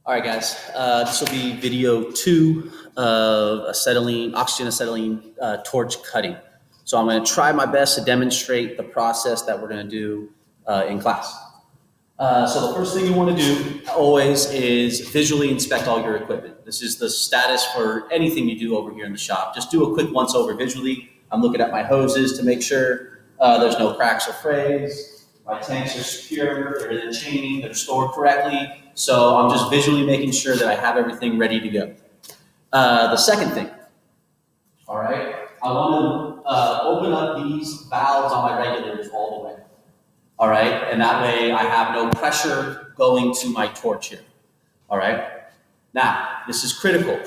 All right, guys, this will be video 2 of oxygen acetylene torch cutting. So I'm going to try my best to demonstrate the process that we're going to do in class. So the first thing you want to do always is visually inspect all your equipment. This is the status for anything you do over here in the shop. Just do a quick once over visually. I'm looking at my hoses to make sure there's no cracks or frays. My tanks are secure, they're in the chaining, they're stored correctly. So I'm just visually making sure that I have everything ready to go. The second thing, all right, I want to open up these valves on my regulators all the way. All right, and that way I have no pressure going to my torch here. All right, now this is critical.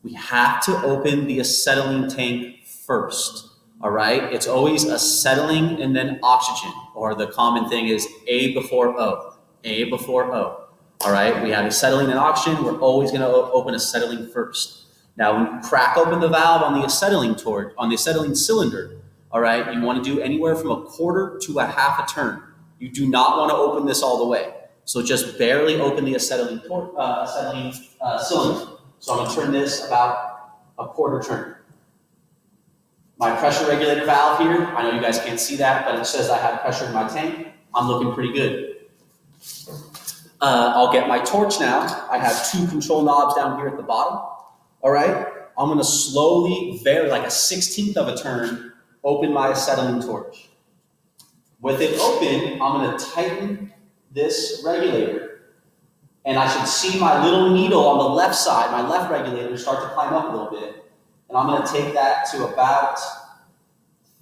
We have to open the acetylene tank first. All right, it's always acetylene and then oxygen, or the common thing is A before O, A before O. All right, we have acetylene and oxygen. We're always going to open acetylene first. Now, when you crack open the valve on the acetylene torch, on the acetylene cylinder, all right, you want to do anywhere from 1/4 to 1/2 turn. You do not want to open this all the way. So just barely open the acetylene cylinder. So I'm going to turn this about 1/4 turn. My pressure regulator valve here, I know you guys can't see that, but it says I have pressure in my tank. I'm looking pretty good. I'll get my torch now. I have 2 control knobs down here at the bottom. All right, I'm going to slowly, like a 1/16 of a turn, open my acetylene torch. With it open, I'm going to tighten this regulator. And I should see my little needle on the left side, my left regulator, start to climb up a little bit. And I'm going to take that to about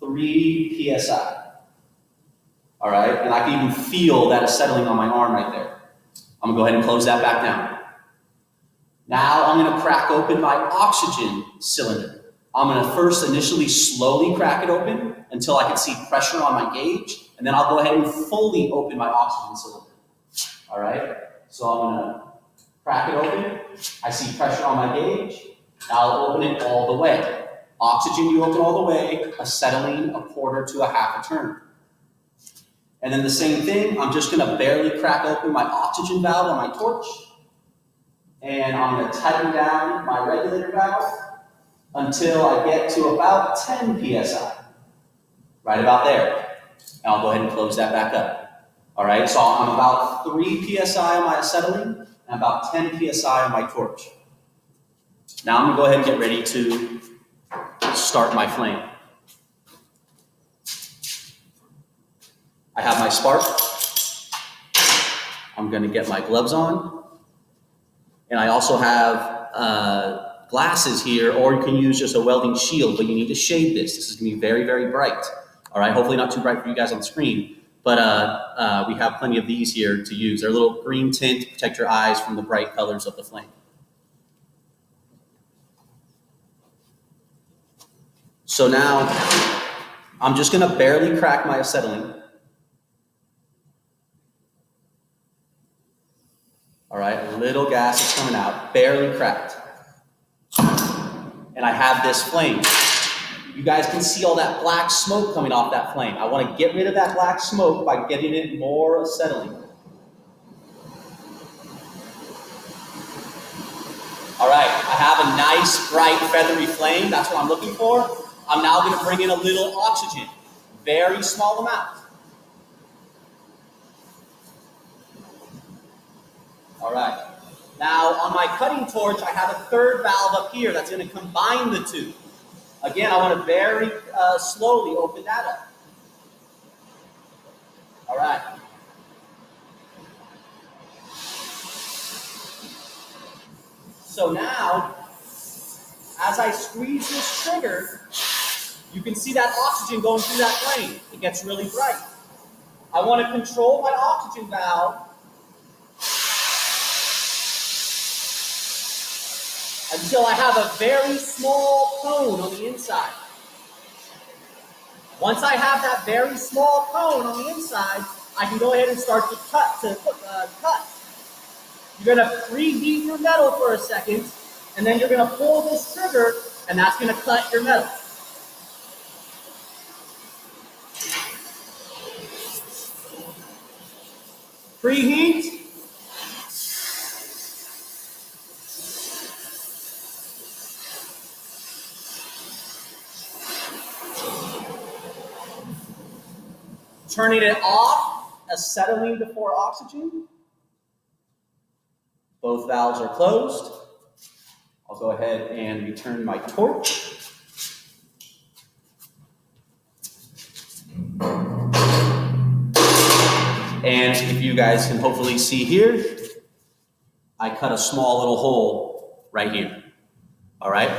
3 psi. All right, and I can even feel that acetylene on my arm right there. I'm going to go ahead and close that back down. Now I'm going to crack open my oxygen cylinder. I'm going to first initially slowly crack it open until I can see pressure on my gauge, and then I'll go ahead and fully open my oxygen cylinder. All right, so I'm going to crack it open. I see pressure on my gauge. Now I'll open it all the way. Oxygen you open all the way, acetylene 1/4 to 1/2 turn. And then the same thing, I'm just going to barely crack open my oxygen valve on my torch. And I'm going to tighten down my regulator valve until I get to about 10 psi. Right about there. And I'll go ahead and close that back up. All right, so I'm about 3 psi on my acetylene and about 10 psi on my torch. Now I'm going to go ahead and get ready to start my flame. I have my spark. I'm going to get my gloves on. And I also have glasses here, or you can use just a welding shield, but you need to shade this. This is going to be very, very bright. All right, hopefully not too bright for you guys on the screen, but we have plenty of these here to use. They're a little green tint to protect your eyes from the bright colors of the flame. So now, I'm just going to barely crack my acetylene. All right, a little gas is coming out, barely cracked. And I have this flame. You guys can see all that black smoke coming off that flame. I want to get rid of that black smoke by getting it more acetylene. All right, I have a nice, bright, feathery flame. That's what I'm looking for. I'm now going to bring in a little oxygen, very small amount. All right. Now, on my cutting torch, I have a 3rd valve up here that's going to combine the 2. Again, I want to very slowly open that up. All right. So now, as I squeeze this trigger, you can see that oxygen going through that flame. It gets really bright. I want to control my oxygen valve until I have a very small cone on the inside. Once I have that very small cone on the inside, I can go ahead and start to cut. You're going to preheat your metal for a second, and then you're going to pull this trigger, and that's going to cut your metal. Preheat. turning it off, acetylene before oxygen. Both valves are closed. I'll go ahead and return my torch. And if you guys can hopefully see here, I cut a small little hole right here. All right.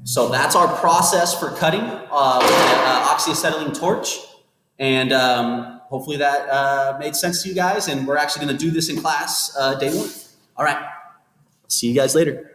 So that's our process for cutting with an oxyacetylene torch. And hopefully that made sense to you guys. And we're actually going to do this in class day one. All right. See you guys later.